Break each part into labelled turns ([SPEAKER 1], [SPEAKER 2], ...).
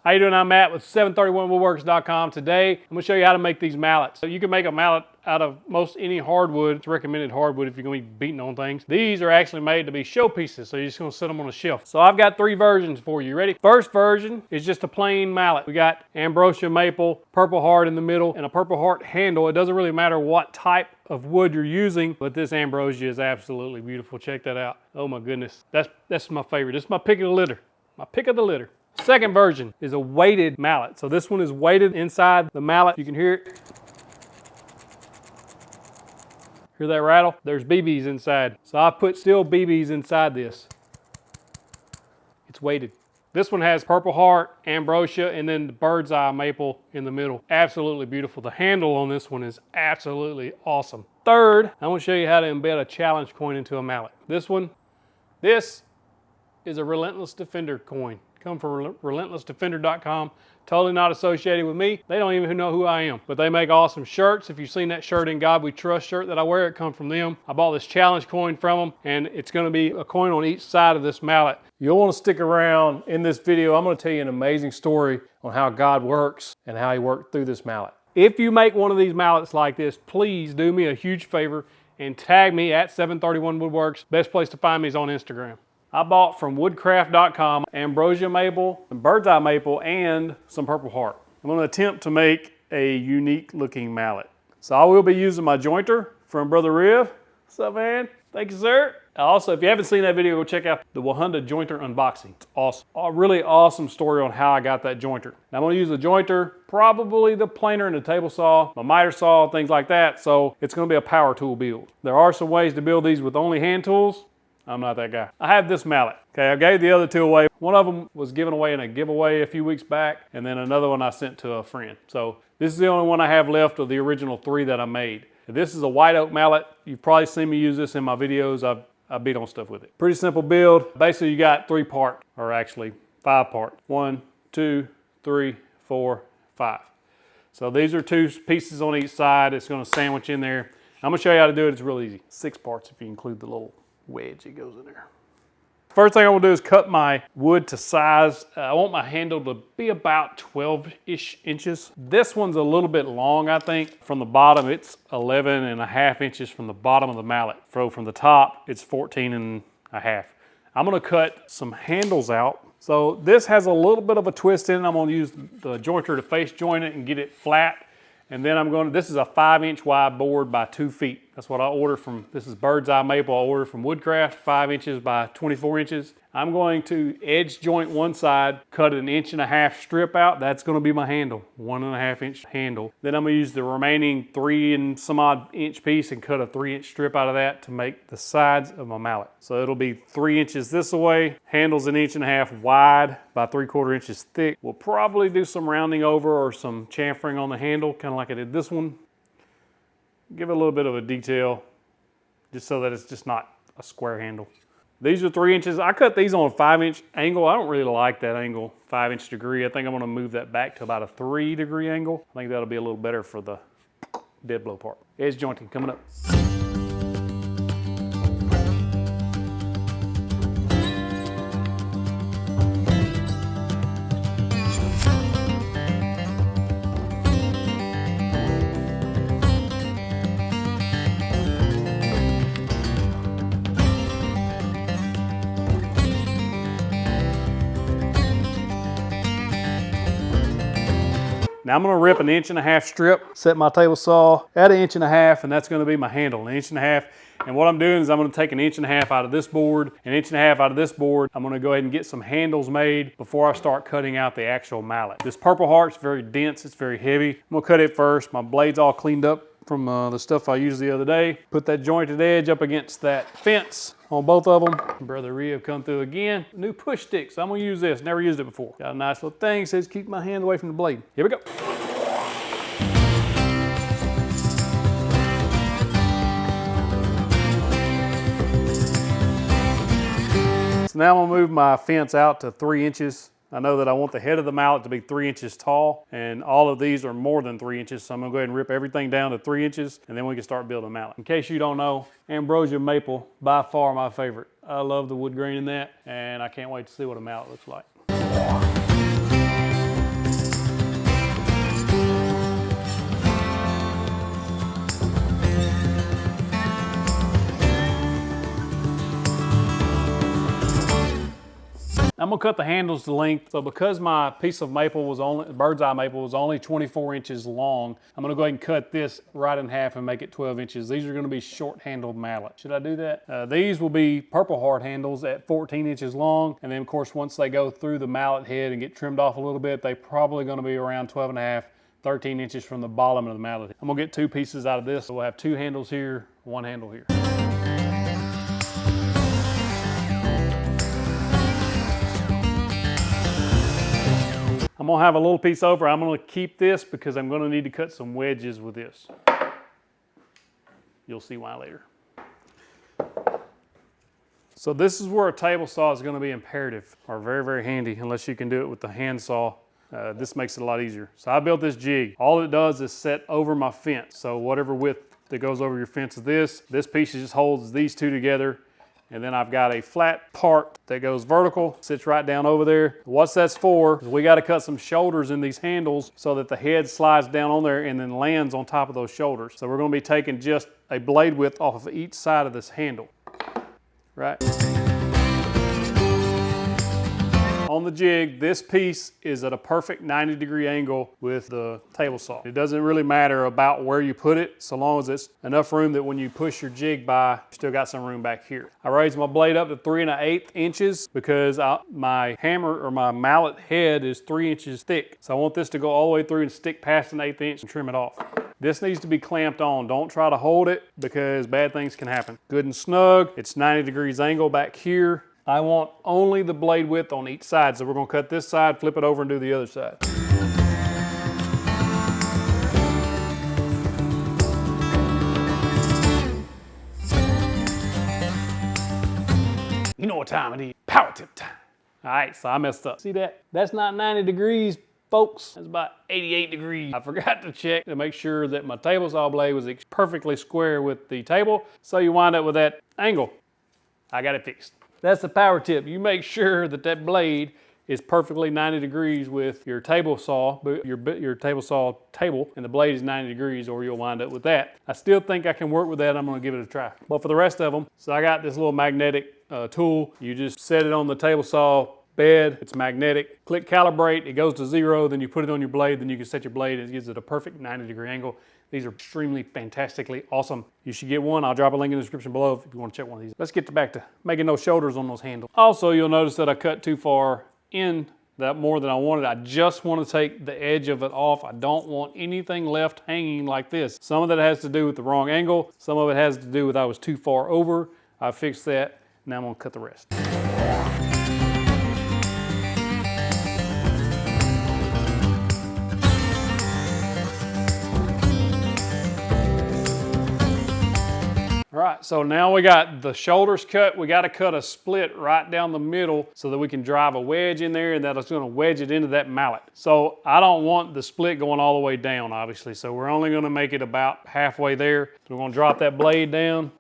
[SPEAKER 1] How you doing? I'm Matt with 731woodworks.com. Today, I'm going to show you how to make these mallets. So you can make a mallet out of most any hardwood. It's recommended hardwood if you're going to be beating on things. These are actually made to be showpieces, so you're just going to set them on a shelf. So I've got three versions for you. Ready? First version is just a plain mallet. We got ambrosia maple, purple heart in the middle, and a purple heart handle. It doesn't really matter what type of wood you're using, but this ambrosia is absolutely beautiful. Check that out. Oh my goodness. That's my favorite. This is my pick of the litter. My pick of the litter. Second version is a weighted mallet. So this one is weighted inside the mallet. You can hear it. Hear that rattle? There's BBs inside. So I put steel BBs inside this. It's weighted. This one has purple heart, ambrosia, and then the bird's eye maple in the middle. Absolutely beautiful. The handle on this one is absolutely awesome. Third, I'm going to show you how to embed a challenge coin into a mallet. This is a Relentless Defender coin. Come from relentlessdefender.com. Totally not associated with me. They don't even know who I am, but they make awesome shirts. If you've seen that shirt, In God We Trust shirt that I wear, it comes from them. I bought this challenge coin from them, and it's going to be a coin on each side of this mallet. You'll want to stick around. In this video, I'm going to tell you an amazing story on how God works and how he worked through this mallet. If you make one of these mallets like this, please do me a huge favor and tag me at 731woodworks. Best place to find me is on Instagram. I bought from woodcraft.com ambrosia maple, some bird's eye maple, and some purple heart. I'm going to attempt to make a unique looking mallet. So I will be using my jointer from Brother Riv. What's up, man? Thank you, sir. Also, if you haven't seen that video, go check out the Walnut jointer unboxing. It's awesome. A really awesome story on how I got that jointer. Now I'm going to use the jointer, probably the planer and the table saw, my miter saw, things like that. So it's going to be a power tool build. There are some ways to build these with only hand tools. I'm not that guy. I have this mallet. Okay, I gave the other two away. One of them was given away in a giveaway a few weeks back, and then another one I sent to a friend. So this is the only one I have left of the original three that I made. This is a white oak mallet. You've probably seen me use this in my videos. I beat on stuff with it. Pretty simple build. Basically, you got 3-part, or actually 5-part. 1, 2, 3, 4, 5. So these are 2 pieces on each side. It's going to sandwich in there. I'm going to show you how to do it. It's real easy. 6 parts if you include the little wedge that goes in there. First thing I will do is cut my wood to size. I want my handle to be about 12-ish inches. This one's a little bit long, I think. From the bottom, it's 11.5 inches from the bottom of the mallet. So from the top, it's 14.5. I'm gonna cut some handles out. So this has a little bit of a twist in it. I'm gonna use the jointer to face joint it and get it flat. And then this is a 5-inch wide board by 2 feet. That's what I ordered from, this is bird's eye maple. I ordered from Woodcraft, 5 inches by 24 inches. I'm going to edge joint one side, cut an 1.5 inch strip out. That's gonna be my handle, 1.5 inch handle. Then I'm gonna use the remaining 3 and some odd inch piece and cut a 3-inch strip out of that to make the sides of my mallet. So it'll be 3 inches this way, handle's 1.5 inch wide by 3/4 inches thick. We'll probably do some rounding over or some chamfering on the handle, kind of like I did this one. Give it a little bit of a detail, just so that it's just not a square handle. These are 3 inches. I cut these on a 5-inch angle. I don't really like that angle, 5-inch degree. I think I'm gonna move that back to about a 3-degree angle. I think that'll be a little better for the dead blow part. Edge jointing coming up. Now I'm gonna rip an 1.5 inch strip, set my table saw at 1.5 inches, and that's gonna be my handle, 1.5 inches. And what I'm doing is I'm gonna take 1.5 inches out of this board, 1.5 inches out of this board. I'm gonna go ahead and get some handles made before I start cutting out the actual mallet. This purple heart's very dense, it's very heavy. I'm gonna cut it first. My blade's all cleaned up from the stuff I used the other day. Put that jointed edge up against that fence on both of them. Brother Rhea come through again. New push stick, so I'm gonna use this. Never used it before. Got a nice little thing, says keep my hand away from the blade. Here we go. So now I'm gonna move my fence out to 3 inches. I know that I want the head of the mallet to be 3 inches tall, and all of these are more than 3 inches, so I'm gonna go ahead and rip everything down to 3 inches, and then we can start building a mallet. In case you don't know, ambrosia maple, by far my favorite. I love the wood grain in that, and I can't wait to see what a mallet looks like. I'm gonna cut the handles to length. So because my piece of maple was only, bird's eye maple was only 24 inches long, I'm gonna go ahead and cut this right in half and make it 12 inches. These are gonna be short handled mallets. Should I do that? These will be Purple Heart handles at 14 inches long. And then of course, once they go through the mallet head and get trimmed off a little bit, they're probably gonna be around 12 and a half, 13 inches from the bottom of the mallet. I'm gonna get 2 pieces out of this. So we'll have 2 handles here, 1 handle here. I'm gonna have a little piece over. I'm gonna keep this because I'm gonna need to cut some wedges with this. You'll see why later. So this is where a table saw is gonna be imperative, or very, very handy, unless you can do it with the hand saw. This makes it a lot easier. So I built this jig. All it does is set over my fence. So whatever width that goes over your fence is this piece just holds these 2 together. And then I've got a flat part that goes vertical, sits right down over there. What that's for is we got to cut some shoulders in these handles so that the head slides down on there and then lands on top of those shoulders. So we're going to be taking just a blade width off of each side of this handle, right? On the jig, this piece is at a perfect 90-degree angle with the table saw. It doesn't really matter about where you put it, so long as it's enough room that when you push your jig by, you still got some room back here. I raised my blade up to 3 1/8 inches because my hammer or my mallet head is 3 inches thick. So I want this to go all the way through and stick past 1/8 inch and trim it off. This needs to be clamped on. Don't try to hold it because bad things can happen. Good and snug. It's 90 degrees angle back here. I want only the blade width on each side. So we're gonna cut this side, flip it over and do the other side. You know what time it is, power tip time. All right, so I messed up. See that? That's not 90 degrees, folks. That's about 88 degrees. I forgot to check to make sure that my table saw blade was perfectly square with the table. So you wind up with that angle. I got it fixed. That's the power tip. You make sure that that blade is perfectly 90 degrees with your table saw, your table saw table, and the blade is 90 degrees or you'll wind up with that. I still think I can work with that. I'm gonna give it a try. But for the rest of them, so I got this little magnetic tool. You just set it on the table saw bed, it's magnetic. Click calibrate, it goes to 0, then you put it on your blade, then you can set your blade and it gives it a perfect 90-degree angle. These are extremely, fantastically awesome. You should get one. I'll drop a link in the description below if you want to check one of these. Let's get back to making those shoulders on those handles. Also, you'll notice that I cut too far in that more than I wanted. I just want to take the edge of it off. I don't want anything left hanging like this. Some of that has to do with the wrong angle. Some of it has to do with I was too far over. I fixed that. Now I'm going to cut the rest. All right, so now we got the shoulders cut. We got to cut a split right down the middle so that we can drive a wedge in there and that's going to wedge it into that mallet. So I don't want the split going all the way down, obviously. So we're only going to make it about halfway there. So we're going to drop that blade down.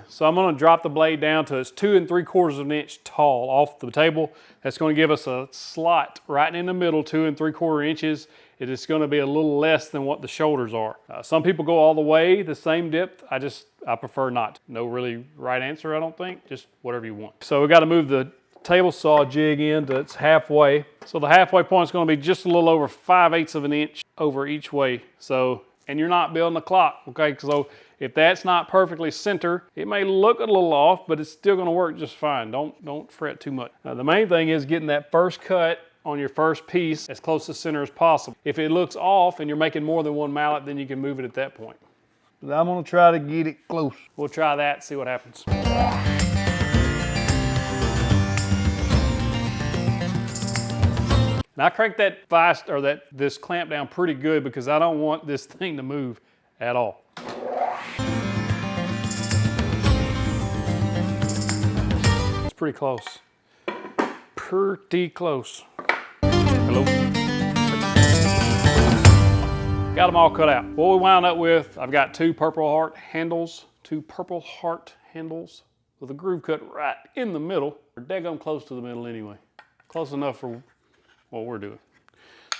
[SPEAKER 1] So I'm going to drop the blade down to it's 2 3/4 inch tall off the table. That's going to give us a slot right in the middle, 2 3/4 inches. It is going to be a little less than what the shoulders are. Some people go all the way the same depth. I prefer not. No really right answer, I don't think. Just whatever you want. So we got to move the table saw jig in to its halfway. So the halfway point is going to be just a little over 5/8 of an inch over each way. So, and you're not building a clock, okay? So if that's not perfectly center, it may look a little off, but it's still going to work just fine. Don't fret too much. The main thing is getting that first cut on your first piece as close to center as possible. If it looks off and you're making more than one mallet, then you can move it at that point. But I'm gonna try to get it close. We'll try that, see what happens. Now I crank that vise or this clamp down pretty good because I don't want this thing to move at all. It's pretty close. Pretty close. Hello. Got them all cut out. What we wound up with, I've got 2 Purple Heart handles with a groove cut right in the middle. They're daggum close to the middle anyway. Close enough for what we're doing.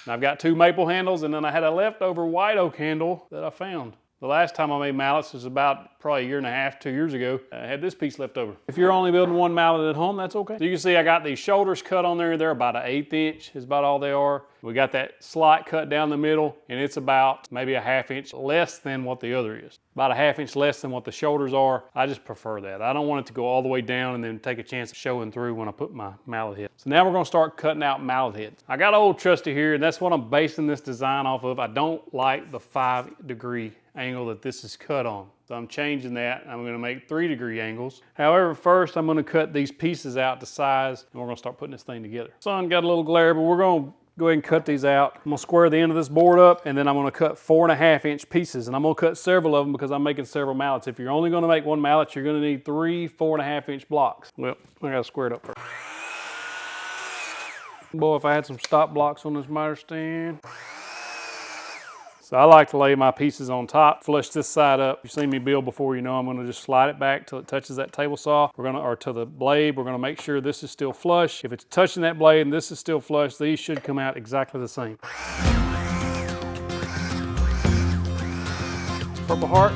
[SPEAKER 1] And I've got 2 maple handles, and then I had a leftover white oak handle that I found. The last time I made mallets was about probably a year and a half, 2 years ago. I had this piece left over. If you're only building one mallet at home, that's okay. So you can see I got these shoulders cut on there. They're about an 1/8 inch is about all they are. We got that slot cut down the middle, and it's about maybe a 1/2 inch less than what the other is. About a 1/2 inch less than what the shoulders are. I just prefer that. I don't want it to go all the way down and then take a chance of showing through when I put my mallet head. So now we're gonna start cutting out mallet heads. I got old trusty here, and that's what I'm basing this design off of. I don't like the 5-degree angle that this is cut on. So I'm changing that. I'm gonna make 3-degree angles. However, first I'm gonna cut these pieces out to size, and we're gonna start putting this thing together. Sun got a little glare, but we're gonna go ahead and cut these out. I'm gonna square the end of this board up, and then I'm gonna cut 4.5 inch pieces, and I'm gonna cut several of them because I'm making several mallets. If you're only gonna make one mallet, you're gonna need 3 4.5 inch blocks. Well, I gotta square it up first. Boy, if I had some stop blocks on this miter stand. So I like to lay my pieces on top, flush this side up. You've seen me build before, you know I'm gonna just slide it back till it touches that table saw. Or to the blade, we're gonna make sure this is still flush. If it's touching that blade and this is still flush, these should come out exactly the same. Purple heart.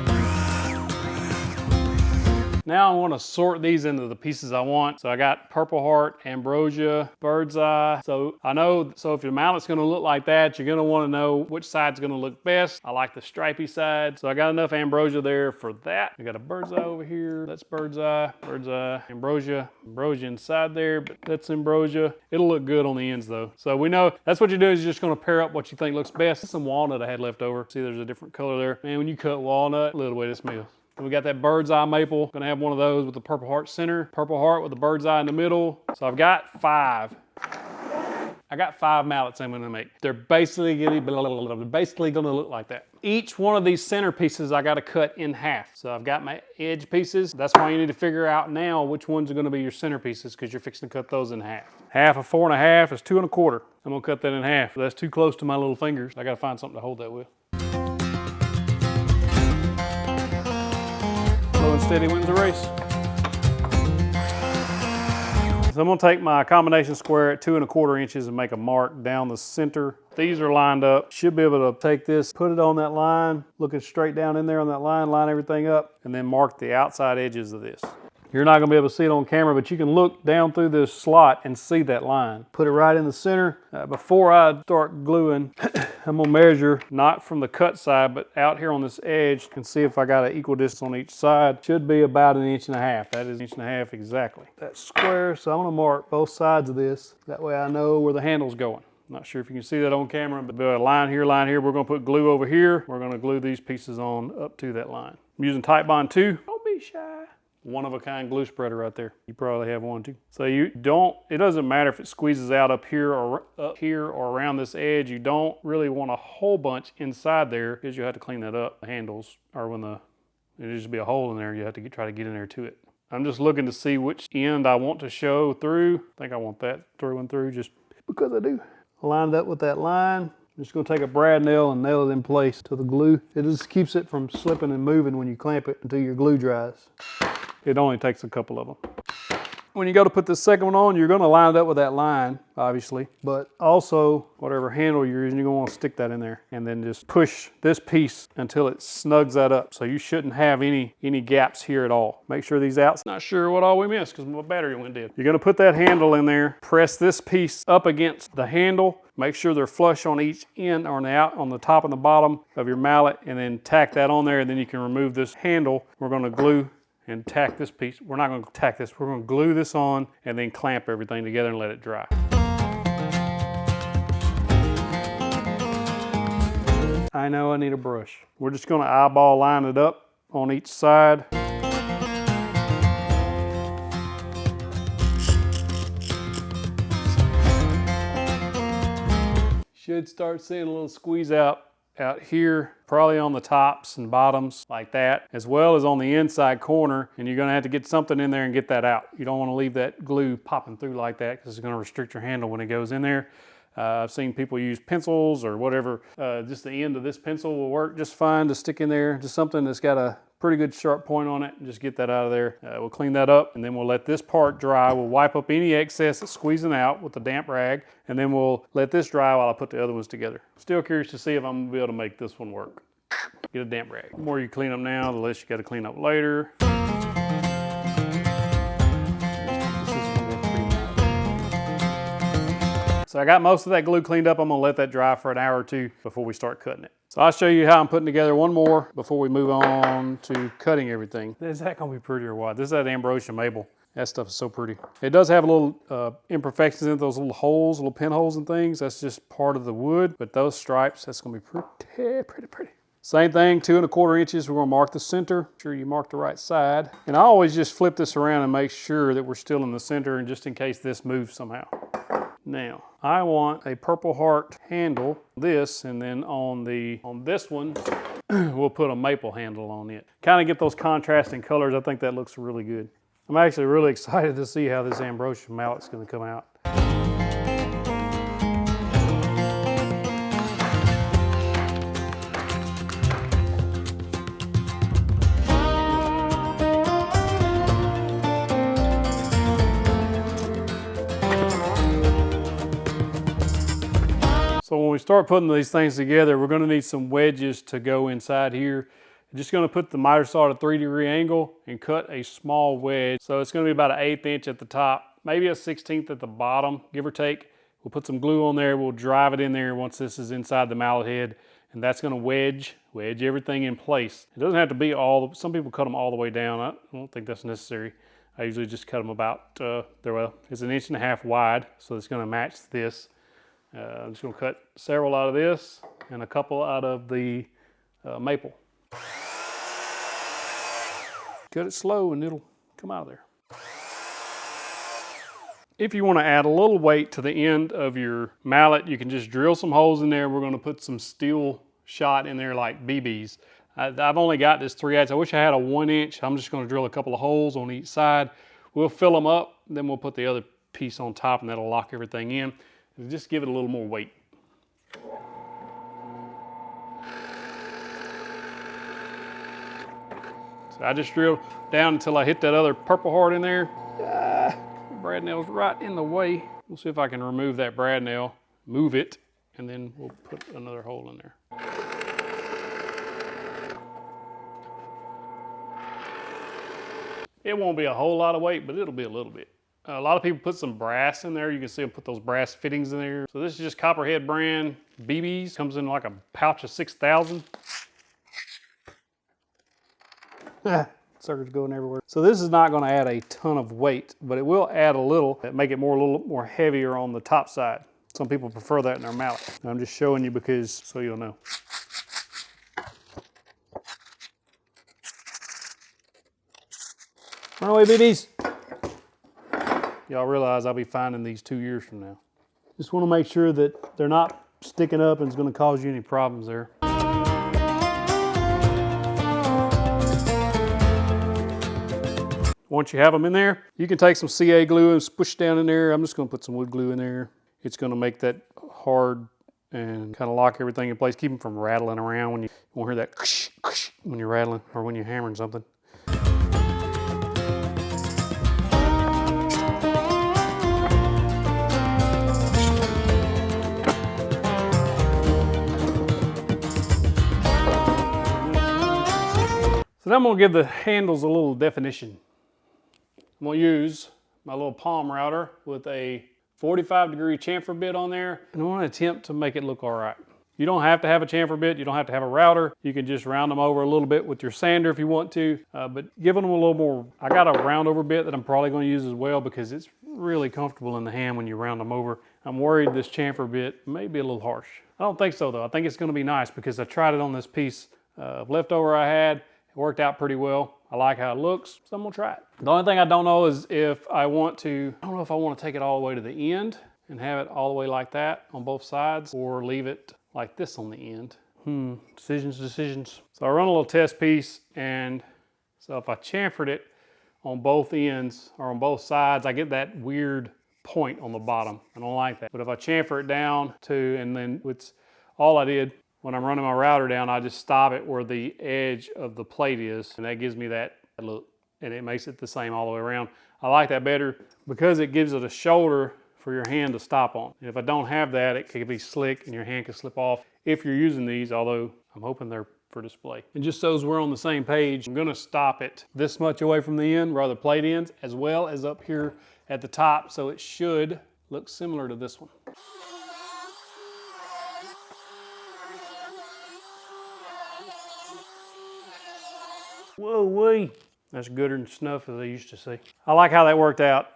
[SPEAKER 1] Now I want to sort these into the pieces I want. So I got purple heart, ambrosia, bird's eye. So if your mallet's going to look like that, you're going to want to know which side's going to look best. I like the stripy side. So I got enough ambrosia there for that. I got a bird's eye over here. That's bird's eye, ambrosia inside there, but that's ambrosia. It'll look good on the ends though. So we know that's what you do is you're just going to pair up what you think looks best. Some walnut I had left over. See, there's a different color there. Man, when you cut walnut, look at the way this smells. We got that bird's eye maple. Gonna have one of those with the purple heart center, purple heart with the bird's eye in the middle. So I've got 5. I got 5 mallets I'm gonna make. They're basically gonna look like that. Each one of these center pieces I gotta cut in half. So I've got my edge pieces. That's why you need to figure out now which ones are gonna be your center pieces because you're fixing to cut those in half. Half of 4.5 is 2 1/4. I'm gonna cut that in half. That's too close to my little fingers. I gotta find something to hold that with. Slow and steady wins the race. So I'm gonna take my combination square at 2 1/4 inches and make a mark down the center. These are lined up. Should be able to take this, put it on that line, looking straight down in there on that line everything up, and then mark the outside edges of this. You're not gonna be able to see it on camera, but you can look down through this slot and see that line. Put it right in the center. Before I start gluing, I'm gonna measure, not from the cut side, but out here on this edge, and see if I got an equal distance on each side. Should be about 1.5 inches. That is 1.5 inches exactly. That's square, so I'm gonna mark both sides of this. That way I know where the handle's going. Not sure if you can see that on camera, but a line here. We're gonna put glue over here. We're gonna glue these pieces on up to that line. I'm using Type Bond 2. Don't be shy. One-of-a-kind glue spreader right there. You probably have one too. So it doesn't matter if it squeezes out up here or around this edge. You don't really want a whole bunch inside there because you have to clean that up. The handles, or there'll just be a hole in there, you have to try to get in there to it. I'm just looking to see which end I want to show through. I think I want that through and through just because I do. Lined up with that line. I'm just going to take a brad nail and nail it in place to the glue. It just keeps it from slipping and moving when you clamp it until your glue dries. It only takes a couple of them. When you go to put the second one on, you're going to line it up with that line, obviously, but also whatever handle you're using, you're going to want to stick that in there and then just push this piece until it snugs that up. So you shouldn't have any gaps here at all. Make sure these outs. Not sure what all we missed because my battery went dead. You're going to put that handle in there, press this piece up against the handle. Make sure they're flush on each end or on the top and the bottom of your mallet, and then tack that on there, and then you can remove this handle. We're going to glue and tack this piece. We're not going to tack this. We're going to glue this on and then clamp everything together and let it dry. I know I need a brush. We're just going to eyeball line it up on each side. Should start seeing a little squeeze out here, probably on the tops and bottoms like that, as well as on the inside corner, and you're going to have to get something in there and get that out. You don't want to leave that glue popping through like that because it's going to restrict your handle when it goes in there. I've seen people use pencils or whatever. Just the end of this pencil will work just fine to stick in there. Just something that's got a pretty good sharp point on it, and just get that out of there. We'll clean that up, and then we'll let this part dry. We'll wipe up any excess that's squeezing out with a damp rag, and then we'll let this dry while I put the other ones together. Still curious to see if I'm gonna be able to make this one work. Get a damp rag. The more you clean up now, the less you got to clean up later. So I got most of that glue cleaned up. I'm gonna let that dry for an hour or two before we start cutting it. So I'll show you how I'm putting together one more before we move on to cutting everything. Is that gonna be pretty or what? This is that ambrosia maple. That stuff is so pretty. It does have a little imperfections in it, those little holes, little pinholes and things. That's just part of the wood, but those stripes, that's gonna be pretty. Same thing, 2 1/4 inches. We're gonna mark the center. Make sure you mark the right side. And I always just flip this around and make sure that we're still in the center, and just in case this moves somehow. Now, I want a Purple Heart handle, this, and then on this one, we'll put a maple handle on it. Kind of get those contrasting colors. I think that looks really good. I'm actually really excited to see how this ambrosia mallet's gonna come out. So when we start putting these things together, we're gonna need some wedges to go inside here. I'm just gonna put the miter saw at a 3-degree angle and cut a small wedge. So it's gonna be about an 1/8 inch at the top, maybe a 1/16 at the bottom, give or take. We'll put some glue on there, we'll drive it in there once this is inside the mallet head, and that's gonna wedge everything in place. It doesn't have to be some people cut them all the way down. I don't think that's necessary. I usually just cut them about, it's 1.5 inches wide, so it's gonna match this. I'm just gonna cut several out of this and a couple out of the maple. Cut it slow and it'll come out of there. If you want to add a little weight to the end of your mallet, you can just drill some holes in there. We're going to put some steel shot in there like BBs. I've only got this 3/8. I wish I had a 1 inch. I'm just going to drill a couple of holes on each side. We'll fill them up, then we'll put the other piece on top and that'll lock everything in. And just give it a little more weight. So I just drilled down until I hit that other Purple Heart in there. Brad nail's right in the way. We'll see if I can remove that brad nail, move it, and then we'll put another hole in there. It won't be a whole lot of weight, but it'll be a little bit. A lot of people put some brass in there. You can see them put those brass fittings in there. So this is just Copperhead brand BBs. Comes in like a pouch of 6,000. Suckers going everywhere. So this is not going to add a ton of weight, but it will add a little, make it a little more heavier on the top side. Some people prefer that in their mallet. I'm just showing you because so you'll know. Run away, BBs. Y'all realize I'll be finding these 2 years from now. Just want to make sure that they're not sticking up and it's going to cause you any problems there. Once you have them in there, you can take some CA glue and push down in there. I'm just going to put some wood glue in there. It's going to make that hard and kind of lock everything in place. Keep them from rattling around when you won't hear that when you're rattling or when you're hammering something. So now I'm going to give the handles a little definition. I'm going to use my little palm router with a 45-degree chamfer bit on there, and I want to attempt to make it look all right. You don't have to have a chamfer bit, you don't have to have a router. You can just round them over a little bit with your sander if you want to, but giving them a little more. I got a round over bit that I'm probably going to use as well because it's really comfortable in the hand when you round them over. I'm worried this chamfer bit may be a little harsh. I don't think so though. I think it's going to be nice because I tried it on this piece of leftover I had. It worked out pretty well. I like how it looks, so I'm gonna try it. The only thing I don't know is if I want to, I don't know if I want to take it all the way to the end and have it all the way like that on both sides or leave it like this on the end. Decisions. So I run a little test piece, and so if I chamfered it on both ends or on both sides, I get that weird point on the bottom. I don't like that. But if I chamfer it down too, and then it's all I did, when I'm running my router down, I just stop it where the edge of the plate is, and that gives me that look, and it makes it the same all the way around. I like that better because it gives it a shoulder for your hand to stop on. And if I don't have that, it could be slick and your hand can slip off if you're using these, although I'm hoping they're for display. And just so we're on the same page, I'm gonna stop it this much away from the end, rather plate ends, as well as up here at the top, so it should look similar to this one. Whoa, wee. That's gooder than snuff, as I used to say. I like how that worked out.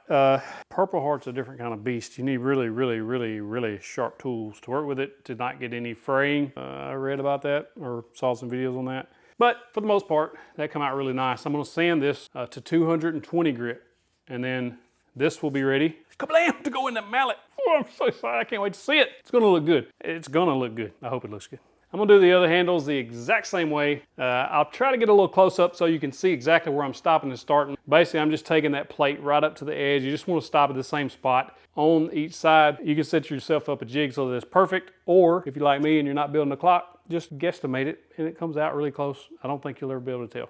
[SPEAKER 1] Purple Heart's a different kind of beast. You need really sharp tools to work with it to not get any fraying. I read about that or saw some videos on that. But for the most part, that come out really nice. I'm gonna sand this to 220 grit, and then this will be ready, kablam, to go in that mallet. Oh, I'm so excited, I can't wait to see it. It's gonna look good. It's gonna look good. I hope it looks good. I'm gonna do the other handles the exact same way. I'll try to get a little close up so you can see exactly where I'm stopping and starting. Basically, I'm just taking that plate right up to the edge. You just wanna stop at the same spot on each side. You can set yourself up a jig so that it's perfect, or if you're like me and you're not building a clock, just guesstimate it and it comes out really close. I don't think you'll ever be able to tell.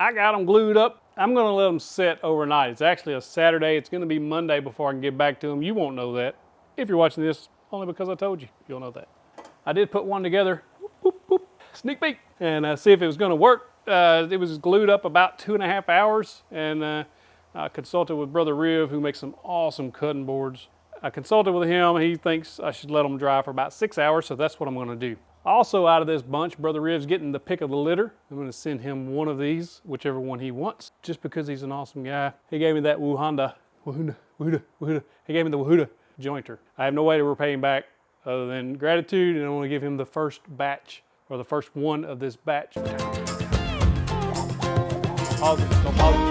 [SPEAKER 1] I got them glued up. I'm gonna let them set overnight. It's actually a Saturday. It's gonna be Monday before I can get back to them. You won't know that. If you're watching this, only because I told you, you'll know that. I did put one together, whoop, whoop, sneak peek, and see if it was gonna work. It was glued up about 2.5 hours, and I consulted with Brother Riv, who makes some awesome cutting boards. I consulted with him. He thinks I should let them dry for about 6 hours, so that's what I'm gonna do. Also out of this bunch, Brother Riv's getting the pick of the litter. I'm gonna send him one of these, whichever one he wants, just because he's an awesome guy. He gave me that Wahunda. He gave me the Wahuda jointer. I have no way to repay him back other than gratitude, and I want to give him the first batch, or the first one of this batch. Pause it, don't pause it.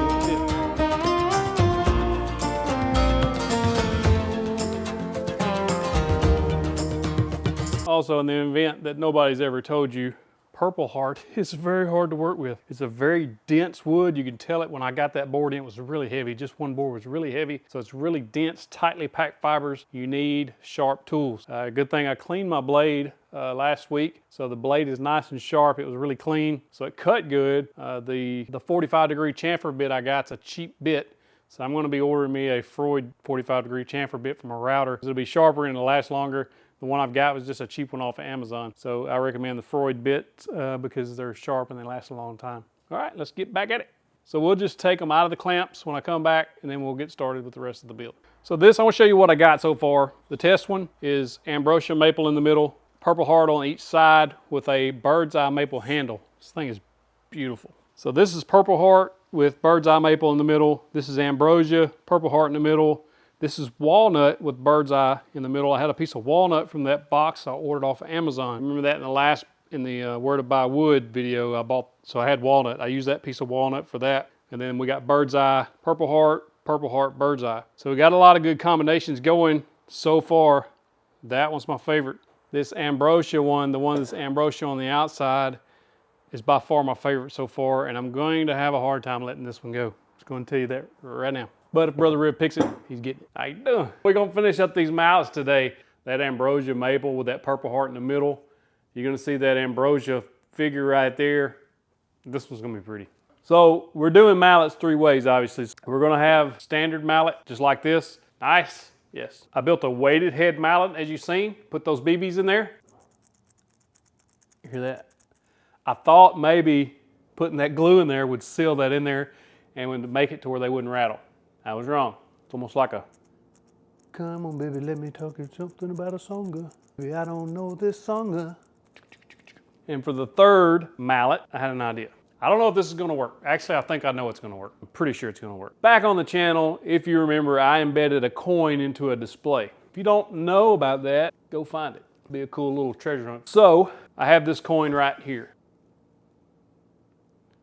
[SPEAKER 1] Also, in the event that nobody's ever told you, Purple Heart is very hard to work with. It's a very dense wood. You can tell it when I got that board in, it was really heavy. Just one board was really heavy. So it's really dense, tightly packed fibers. You need sharp tools. Good thing I cleaned my blade last week. So the blade is nice and sharp. It was really clean. So it cut good. The 45-degree chamfer bit I got's a cheap bit. So I'm gonna be ordering me a Freud 45-degree chamfer bit from a router. It'll be sharper and it'll last longer. The one I've got was just a cheap one off of Amazon. So I recommend the Freud bits because they're sharp and they last a long time. All right, let's get back at it. So we'll just take them out of the clamps when I come back, and then we'll get started with the rest of the build. So I want to show you what I got so far. The test one is ambrosia maple in the middle, Purple Heart on each side with a bird's eye maple handle. This thing is beautiful. So this is Purple Heart with bird's eye maple in the middle. This is ambrosia, Purple Heart in the middle. This is walnut with bird's eye in the middle. I had a piece of walnut from that box I ordered off of Amazon. Remember that in the Where to Buy Wood video I bought. So I had walnut. I used that piece of walnut for that. And then we got bird's eye, Purple Heart, bird's eye. So we got a lot of good combinations going so far. That one's my favorite. This ambrosia one, the one that's ambrosia on the outside, is by far my favorite so far. And I'm going to have a hard time letting this one go. I'm just going to tell you that right now. But if Brother Rib picks it, he's getting it. How you doing? We're gonna finish up these mallets today. That ambrosia maple with that Purple Heart in the middle. You're gonna see that ambrosia figure right there. This one's gonna be pretty. So we're doing mallets 3 ways, obviously. We're gonna have standard mallet, just like this. Nice, yes. I built a weighted head mallet, as you've seen. Put those BBs in there. You hear that? I thought maybe putting that glue in there would seal that in there and would make it to where they wouldn't rattle. I was wrong. It's almost like a, come on baby, let me talk you something about a songa. Baby, I don't know this songa. And for the third mallet, I had an idea. I don't know if this is gonna work. Actually, I think I know it's gonna work. I'm pretty sure it's gonna work. Back on the channel, if you remember, I embedded a coin into a display. If you don't know about that, go find it. It'll be a cool little treasure hunt. So, I have this coin right here.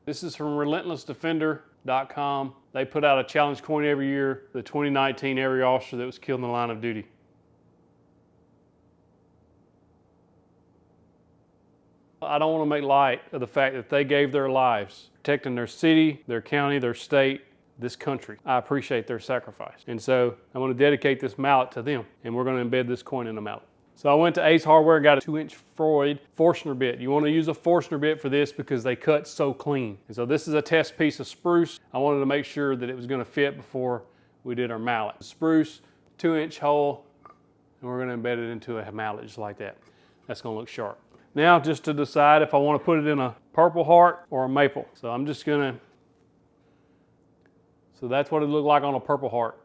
[SPEAKER 1] This is from relentlessdefender.com. They put out a challenge coin every year, the 2019 Area Officer that was killed in the line of duty. I don't want to make light of the fact that they gave their lives protecting their city, their county, their state, this country. I appreciate their sacrifice. And so I'm going to dedicate this mallet to them, and we're going to embed this coin in the mallet. So I went to Ace Hardware and got a 2-inch Freud Forstner bit. You want to use a Forstner bit for this because they cut so clean. And so this is a test piece of spruce. I wanted to make sure that it was going to fit before we did our mallet. Spruce, 2-inch hole, and we're going to embed it into a mallet just like that. That's going to look sharp. Now just to decide if I want to put it in a purple heart or a maple. So I'm just going to, so that's what it looked like on a purple heart.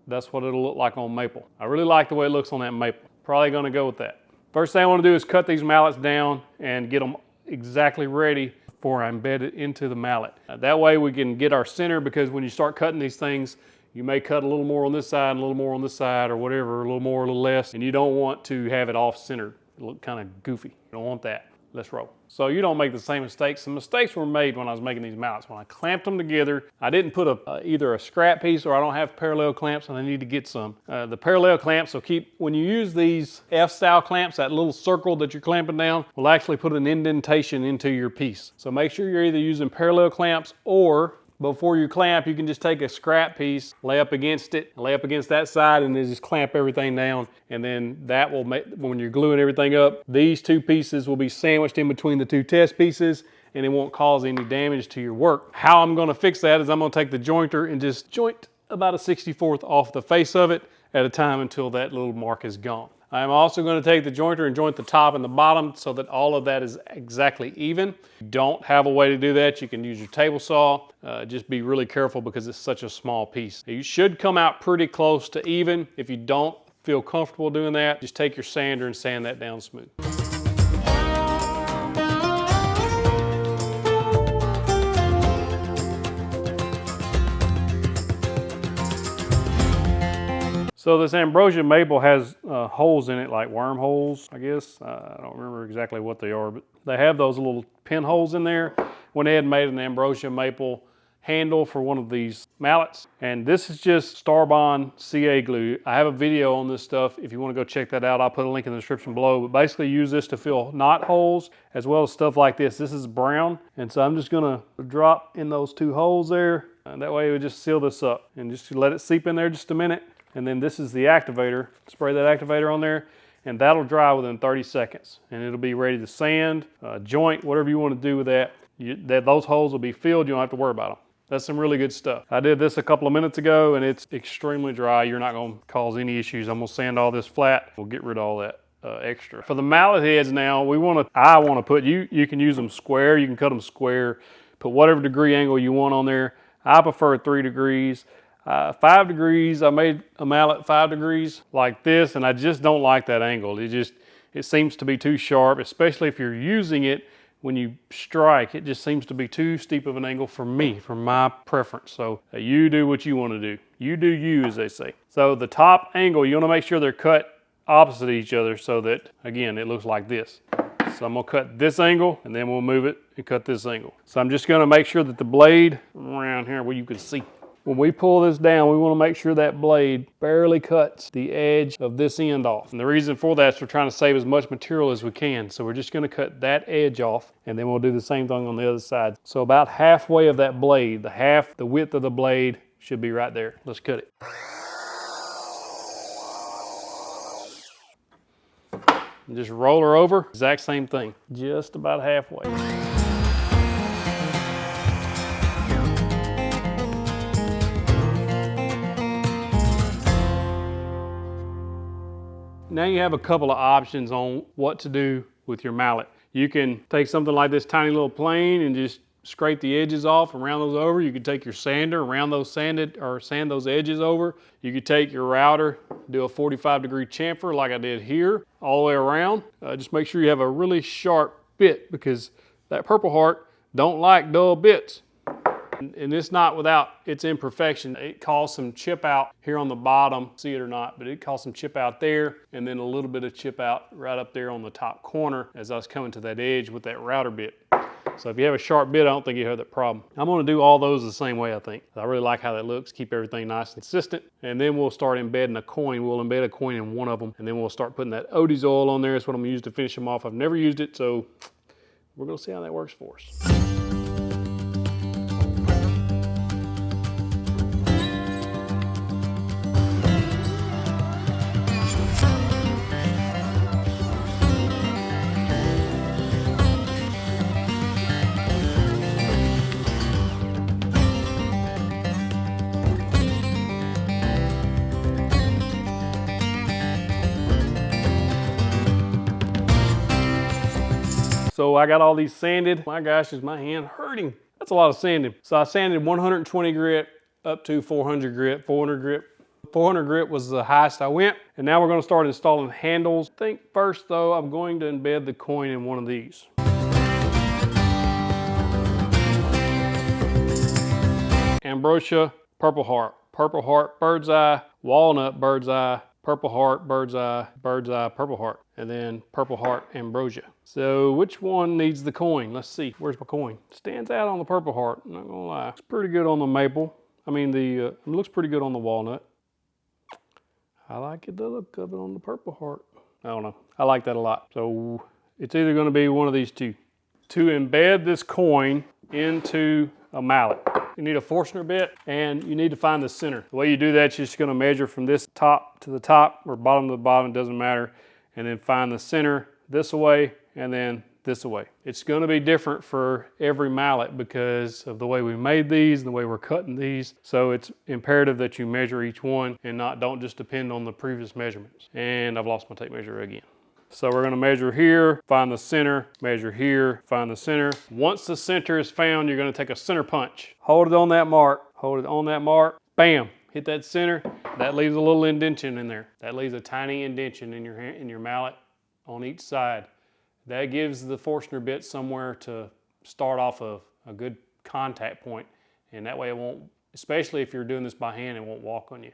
[SPEAKER 1] That's what it'll look like on maple. I really like the way it looks on that maple. Probably going to go with that. First thing I want to do is cut these mallets down and get them exactly ready before I embed it into the mallet. That way we can get our center, because when you start cutting these things, you may cut a little more on this side and a little more on this side or whatever, a little more, a little less, and you don't want to have it off-centered. It'll look kind of goofy. You don't want that. Let's roll. So you don't make the same mistakes. Some mistakes were made when I was making these mallets. When I clamped them together, I didn't put either a scrap piece, or I don't have parallel clamps and I need to get some. The parallel clamps will keep, when you use these F-style clamps, that little circle that you're clamping down will actually put an indentation into your piece. So make sure you're either using parallel clamps, or before you clamp, you can just take a scrap piece, lay up against it, lay up against that side, and then just clamp everything down. And then that will make, when you're gluing everything up, these two pieces will be sandwiched in between the two test pieces, and it won't cause any damage to your work. How I'm gonna fix that is I'm gonna take the jointer and just joint about a 64th off the face of it at a time until that little mark is gone. I'm also going to take the jointer and joint the top and the bottom so that all of that is exactly even. If you don't have a way to do that, you can use your table saw. Just be really careful because it's such a small piece. You should come out pretty close to even. If you don't feel comfortable doing that, just take your sander and sand that down smooth. So this ambrosia maple has holes in it, like worm holes, I guess. I don't remember exactly what they are, but they have those little pinholes in there. Went ahead and made an ambrosia maple handle for one of these mallets. And this is just Starbond CA glue. I have a video on this stuff. If you want to go check that out, I'll put a link in the description below. But basically use this to fill knot holes as well as stuff like this. This is brown. And so I'm just going to drop in those two holes there. And that way it would just seal this up. And just let it seep in there just a minute. And then this is the activator. Spray that activator on there, and that'll dry within 30 seconds. And it'll be ready to sand, joint, whatever you want to do with that. Those holes will be filled. You don't have to worry about them. That's some really good stuff. I did this a couple of minutes ago, and it's extremely dry. You're not going to cause any issues. I'm going to sand all this flat. We'll get rid of all that extra. For the mallet heads now, I want to put, you can use them square. You can cut them square. Put whatever degree angle you want on there. I prefer 3 degrees. 5 degrees, I made a mallet 5 degrees like this, and I just don't like that angle. It seems to be too sharp, especially if you're using it when you strike. It just seems to be too steep of an angle for me, for my preference. So you do what you want to do. You do you, as they say. So the top angle, you want to make sure they're cut opposite each other so that, again, it looks like this. So I'm going to cut this angle, and then we'll move it and cut this angle. So I'm just going to make sure that the blade around here where you can see. When we pull this down, we want to make sure that blade barely cuts the edge of this end off. And the reason for that is we're trying to save as much material as we can. So we're just going to cut that edge off, and then we'll do the same thing on the other side. So about halfway of that blade, the width of the blade should be right there. Let's cut it. And just roll her over, exact same thing, just about halfway. Now you have a couple of options on what to do with your mallet. You can take something like this tiny little plane and just scrape the edges off and round those over. You could take your sander, round those sand those edges over. You could take your router, do a 45-degree chamfer like I did here, all the way around. Just make sure you have a really sharp bit, because that Purple Heart don't like dull bits. And it's not without its imperfection. It caused some chip out here on the bottom, see it or not, but it caused some chip out there, and then a little bit of chip out right up there on the top corner as I was coming to that edge with that router bit. So if you have a sharp bit, I don't think you have that problem. I'm gonna do all those the same way, I think. I really like how that looks, keep everything nice and consistent. And then we'll start embedding a coin. We'll embed a coin in one of them, and then we'll start putting that Odie's oil on there. That's what I'm gonna use to finish them off. I've never used it, so we're gonna see how that works for us. So I got all these sanded. My gosh, is my hand hurting. That's a lot of sanding. So I sanded 120 grit up to 400 grit, 400 grit. 400 grit was the highest I went. And now we're gonna start installing handles. I think first though, I'm going to embed the coin in one of these. Ambrosia, purple heart, bird's eye, walnut, bird's eye, purple heart, bird's eye, purple heart, and then purple heart, ambrosia. So which one needs the coin? Let's see, where's my coin? Stands out on the purple heart, I'm not gonna lie. It's pretty good on the maple. It looks pretty good on the walnut. I like the look of it on the purple heart. I don't know, I like that a lot. So it's either gonna be one of these two. To embed this coin into a mallet, you need a Forstner bit and you need to find the center. The way you do that, you're just gonna measure from this top to the top or bottom to the bottom, it doesn't matter, and then find the center this way and then this way. It's gonna be different for every mallet because of the way we made these and the way we're cutting these. So it's imperative that you measure each one and don't just depend on the previous measurements. And I've lost my tape measure again. So we're gonna measure here, find the center, measure here, find the center. Once the center is found, you're gonna take a center punch. Hold it on that mark, bam, hit that center. That leaves a little indentation in there. That leaves a tiny indentation in your mallet on each side. That gives the Forstner bit somewhere to start off of a good contact point. And that way it won't, especially if you're doing this by hand, it won't walk on you.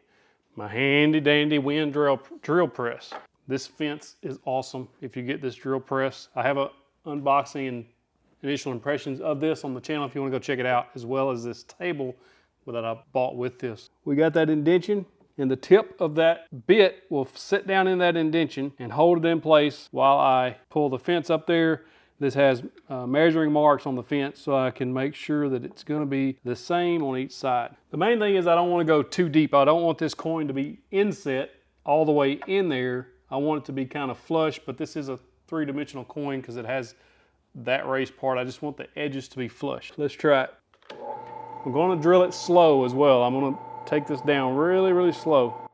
[SPEAKER 1] My handy dandy wind drill press. This fence is awesome if you get this drill press. I have a unboxing and initial impressions of this on the channel if you want to go check it out, as well as this table that I bought with this. We got that indentation, and the tip of that bit will sit down in that indentation and hold it in place while I pull the fence up there. This has measuring marks on the fence so I can make sure that it's going to be the same on each side. The main thing is I don't want to go too deep. I don't want this coin to be inset all the way in there. I want it to be kind of flush, but this is a three-dimensional coin because it has that raised part. I just want the edges to be flush. Let's try it. I'm going to drill it slow as well. I'm going to take this down really, really slow.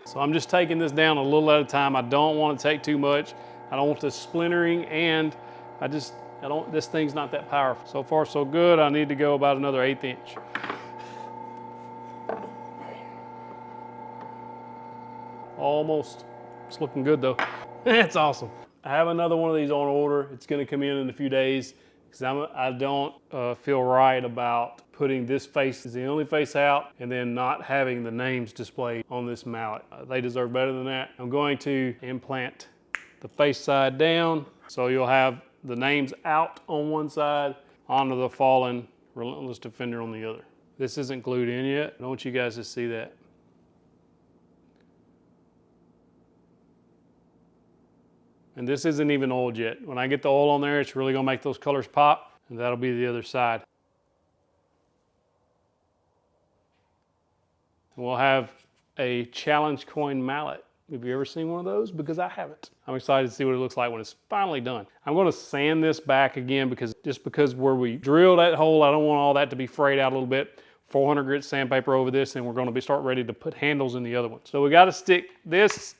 [SPEAKER 1] So I'm just taking this down a little at a time. I don't want to take too much. I don't want this splintering, and this thing's not that powerful. So far so good. I need to go about another 1/8 inch. Almost. It's looking good though. It's awesome. I have another one of these on order. It's gonna come in a few days because I don't feel right about putting this face as the only face out and then not having the names displayed on this mallet. They deserve better than that. I'm going to implant the face side down so you'll have the names out on one side, onto the Fallen Relentless Defender on the other. This isn't glued in yet. I want you guys to see that. And this isn't even oiled yet. When I get the oil on there, it's really gonna make those colors pop, and that'll be the other side. And we'll have a challenge coin mallet. Have you ever seen one of those? Because I haven't. I'm excited to see what it looks like when it's finally done. I'm gonna sand this back again because where we drilled that hole, I don't want all that to be frayed out a little bit. 400 grit sandpaper over this, and we're gonna start ready to put handles in the other one. So we gotta stick this,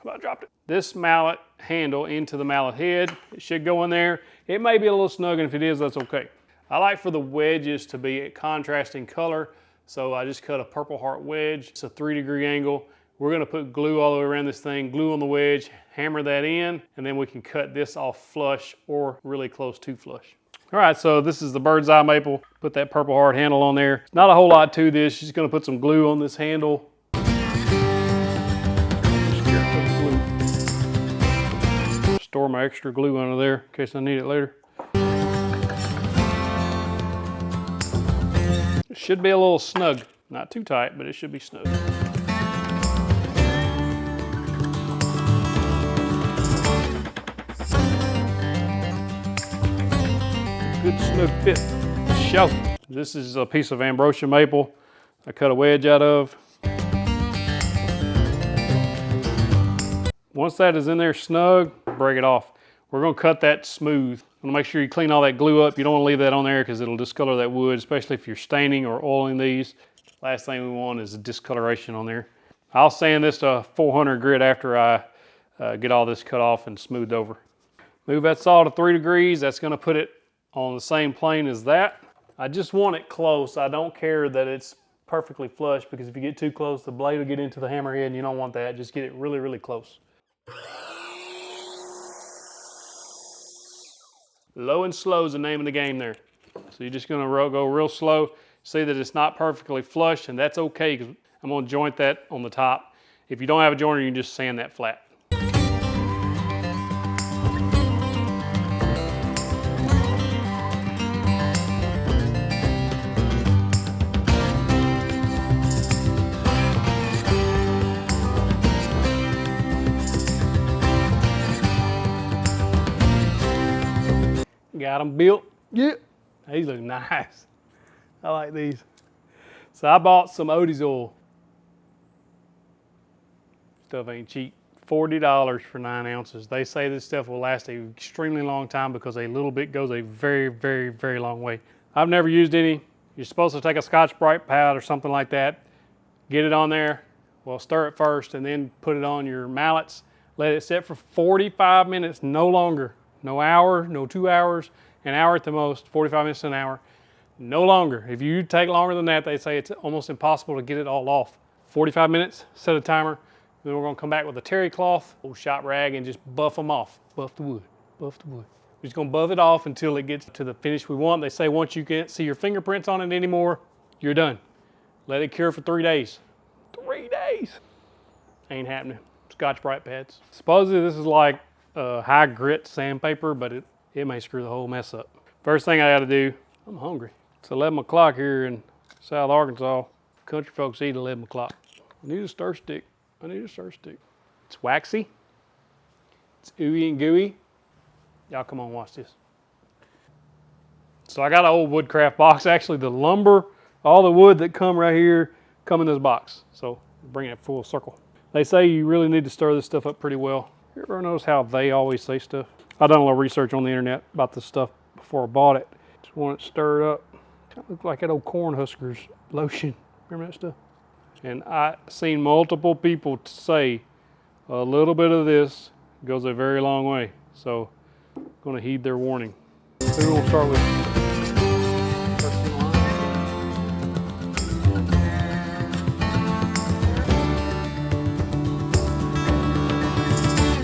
[SPEAKER 1] I dropped it. This mallet handle into the mallet head. It should go in there. It may be a little snug, and if it is, that's okay. I like for the wedges to be a contrasting color, so I just cut a Purple Heart wedge. It's a 3-degree angle. We're gonna put glue all the way around this thing, glue on the wedge, hammer that in, and then we can cut this off flush or really close to flush. All right, so this is the bird's eye maple. Put that purple heart handle on there. Not a whole lot to this. Just gonna put some glue on this handle. Store my extra glue under there in case I need it later. It should be a little snug. Not too tight, but it should be snug. Good snug fit. Show. This is a piece of ambrosia maple I cut a wedge out of. Once that is in there snug, break it off. We're gonna cut that smooth. I'm gonna make sure you clean all that glue up. You don't wanna leave that on there because it'll discolor that wood, especially if you're staining or oiling these. Last thing we want is a discoloration on there. I'll sand this to 400 grit after I get all this cut off and smoothed over. Move that saw to 3 degrees. That's gonna put it on the same plane as that. I just want it close. I don't care that it's perfectly flush because if you get too close, the blade will get into the hammerhead and you don't want that. Just get it really, really close. Low and slow is the name of the game there. So you're just gonna go real slow. See that it's not perfectly flush, and that's okay because I'm gonna joint that on the top. If you don't have a jointer, you can just sand that flat. Got them built. Yeah, these look nice. I like these. So I bought some Odie's oil. Stuff ain't cheap. $40 for 9 ounces. They say this stuff will last an extremely long time because a little bit goes a very, very, very long way. I've never used any. You're supposed to take a Scotch-Brite pad or something like that, get it on there. Well, stir it first and then put it on your mallets. Let it sit for 45 minutes, no longer. No hour, no 2 hours, an hour at the most, 45 minutes to an hour. No longer. If you take longer than that, they say it's almost impossible to get it all off. 45 minutes, set a timer. Then we're gonna come back with a terry cloth, old shop rag, and just buff them off. Buff the wood, buff the wood. We're just gonna buff it off until it gets to the finish we want. They say once you can't see your fingerprints on it anymore, you're done. Let it cure for 3 days. 3 days. Ain't happening. Scotch-Brite pads. Supposedly this is like high grit sandpaper, but it may screw the whole mess up. First thing I gotta do, I'm hungry. It's 11 o'clock here in South Arkansas. Country folks eat 11 o'clock. I need a stir stick. I need a stir stick. It's waxy. It's ooey and gooey. Y'all come on, watch this. So I got an old Woodcraft box. Actually, the lumber, all the wood that come right here, come in this box. So bring it full circle. They say you really need to stir this stuff up pretty well. You ever notice how they always say stuff? I've done a little research on the internet about this stuff before I bought it. Just want it stirred up. Kind of look like that old Cornhuskers lotion. Remember that stuff? And I've seen multiple people say a little bit of this goes a very long way. So I'm gonna heed their warning. Who do we want to start with?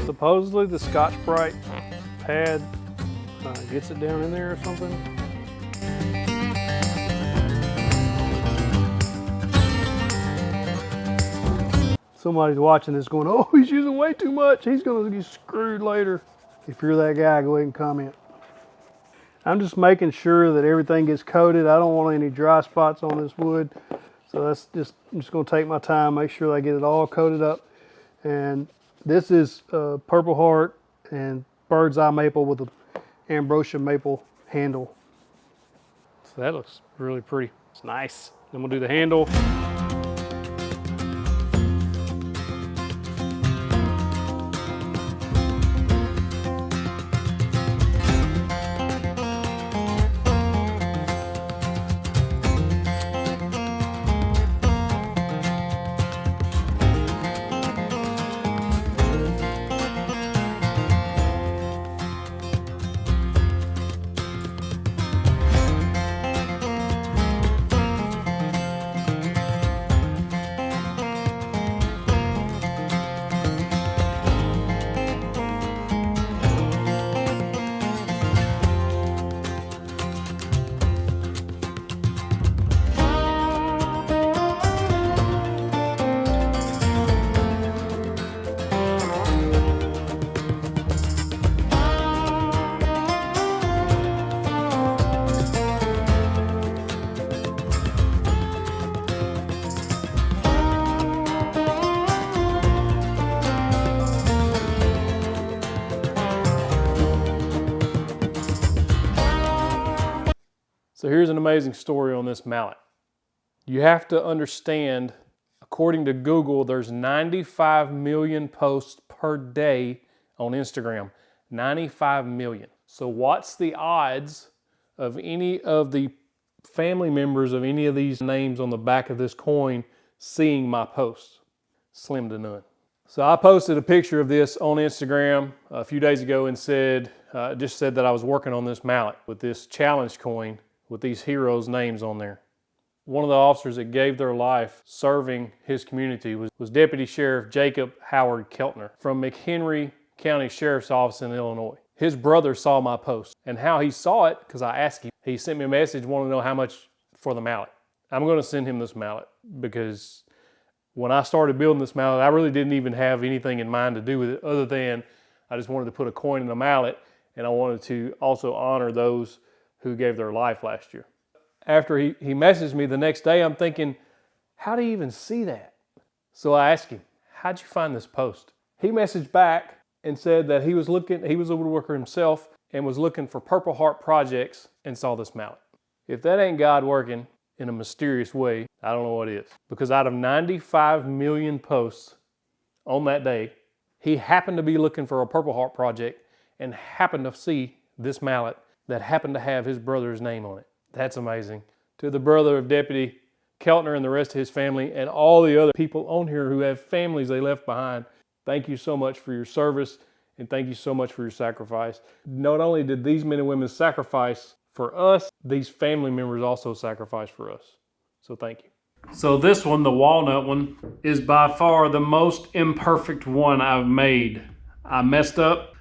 [SPEAKER 1] Supposedly the Scotch-Brite pad gets it down in there or something. Somebody's watching this going, oh, he's using way too much. He's gonna get screwed later. If you're that guy, go ahead and comment. I'm just making sure that everything gets coated. I don't want any dry spots on this wood. So I'm just gonna take my time, make sure I get it all coated up. And this is Purple Heart and Bird's Eye Maple with an Ambrosia Maple handle. So that looks really pretty. It's nice. Then we'll do the handle.
[SPEAKER 2] So here's an amazing story on this mallet. You have to understand, according to Google, there's 95 million posts per day on Instagram. 95 million. So what's the odds of any of the family members of any of these names on the back of this coin seeing my posts? Slim to none. So I posted a picture of this on Instagram a few days ago and just said that I was working on this mallet with this challenge coin with these heroes' names on there. One of the officers that gave their life serving his community was Deputy Sheriff Jacob Howard Keltner from McHenry County Sheriff's Office in Illinois. His brother saw my post, and how he saw it, because I asked him, he sent me a message wanting to know how much for the mallet. I'm going to send him this mallet because when I started building this mallet, I really didn't even have anything in mind to do with it other than I just wanted to put a coin in a mallet, and I wanted to also honor those who gave their life last year. After he messaged me the next day, I'm thinking, how do you even see that? So I asked him, how'd you find this post? He messaged back and said that he was a woodworker himself and was looking for Purple Heart projects and saw this mallet. If that ain't God working in a mysterious way, I don't know what is. Because out of 95 million posts on that day, he happened to be looking for a Purple Heart project and happened to see this mallet that happened to have his brother's name on it. That's amazing. To the brother of Deputy Keltner and the rest of his family and all the other people on here who have families they left behind, thank you so much for your service and thank you so much for your sacrifice. Not only did these men and women sacrifice for us, these family members also sacrificed for us. So thank you. So this one, the walnut one, is by far the most imperfect one I've made. I messed up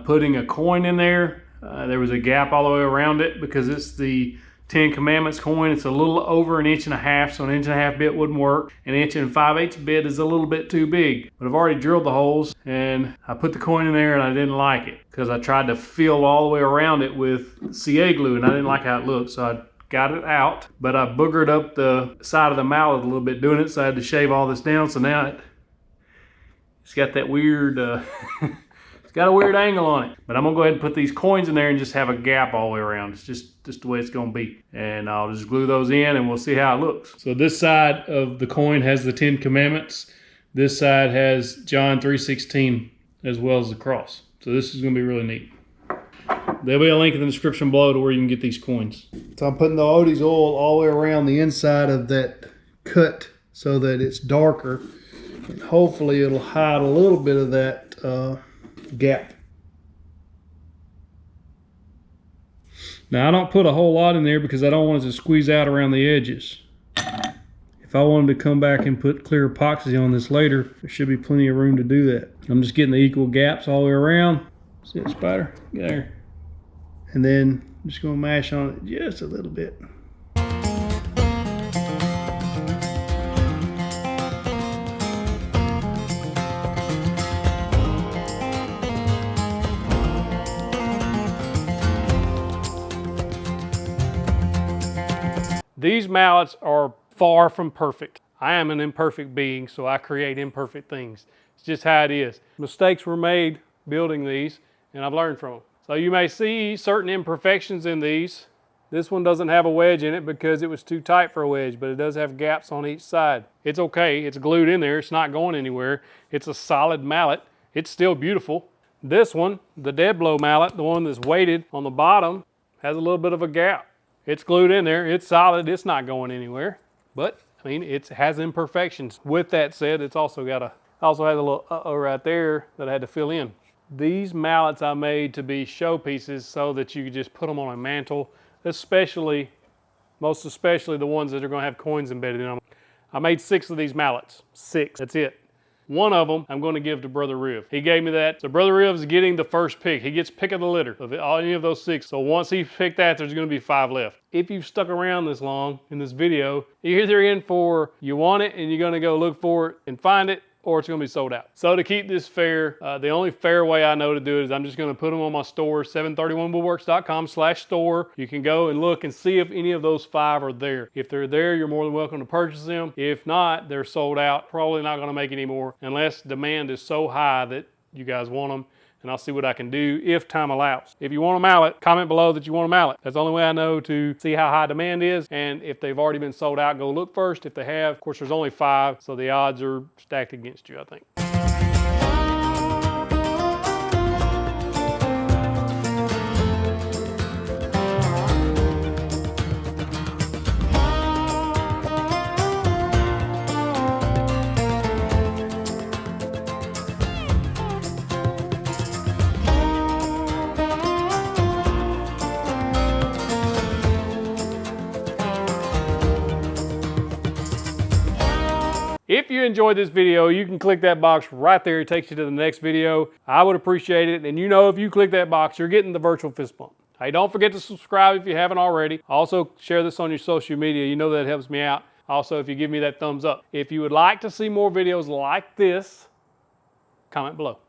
[SPEAKER 2] putting a coin in there. There was a gap all the way around it because it's the 10 Commandments coin. It's a little over 1.5 inches, so 1.5 inch bit wouldn't work. 1 5/8 bit is a little bit too big. But I've already drilled the holes and I put the coin in there and I didn't like it because I tried to fill all the way around it with CA glue and I didn't like how it looked. So I got it out, but I boogered up the side of the mallet a little bit doing it, so I had to shave all this down. So now it's got that weird, it's got a weird angle on it. But I'm gonna go ahead and put these coins in there and just have a gap all the way around. It's just the way it's gonna be. And I'll just glue those in and we'll see how it looks. So this side of the coin has the 10 Commandments. This side has John 3:16 as well as the cross. So this is gonna be really neat. There'll be a link in the description below to where you can get these coins.
[SPEAKER 3] So I'm putting the Odie's oil all the way around the inside of that cut so that it's darker. And hopefully it'll hide a little bit of that gap.
[SPEAKER 1] Now I don't put a whole lot in there because I don't want it to squeeze out around the edges. If I wanted to come back and put clear epoxy on this later, there should be plenty of room to do that. I'm just getting the equal gaps all the way around. See it, Spider? Get there.
[SPEAKER 3] And then I'm just going to mash on it just a little bit.
[SPEAKER 1] These mallets are far from perfect. I am an imperfect being, so I create imperfect things. It's just how it is. Mistakes were made building these, and I've learned from them. So you may see certain imperfections in these. This one doesn't have a wedge in it because it was too tight for a wedge, but it does have gaps on each side. It's okay, it's glued in there, it's not going anywhere. It's a solid mallet, it's still beautiful. This one, the dead blow mallet, the one that's weighted on the bottom, has a little bit of a gap. It's glued in there, it's solid, it's not going anywhere. But, I mean, it has imperfections. With that said, it's also got has a little right there that I had to fill in. These mallets I made to be showpieces so that you could just put them on a mantle, most especially the ones that are gonna have coins embedded in them. I made 6 of these mallets, 6, that's it. One of them I'm gonna give to Brother Riv. He gave me that. So Brother Riv's getting the first pick. He gets pick of the litter of any of those 6. So once he picked that, there's gonna be 5 left. If you've stuck around this long in this video, you're either in for you want it and you're gonna go look for it and find it, or it's gonna be sold out. So to keep this fair, the only fair way I know to do it is I'm just gonna put them on my store, 731woodworks.com/store. You can go and look and see if any of those 5 are there. If they're there, you're more than welcome to purchase them. If not, they're sold out. Probably not gonna make any more unless demand is so high that you guys want them and I'll see what I can do if time allows. If you want a mallet, comment below that you want a mallet. That's the only way I know to see how high demand is, and if they've already been sold out, go look first. If they have, of course, there's only 5, so the odds are stacked against you, I think. If you enjoyed this video, you can click that box right there. It takes you to the next video. I would appreciate it. And you know, if you click that box, you're getting the virtual fist bump. Hey, don't forget to subscribe if you haven't already. Also, share this on your social media. You know that helps me out. Also, if you give me that thumbs up. If you would like to see more videos like this, comment below.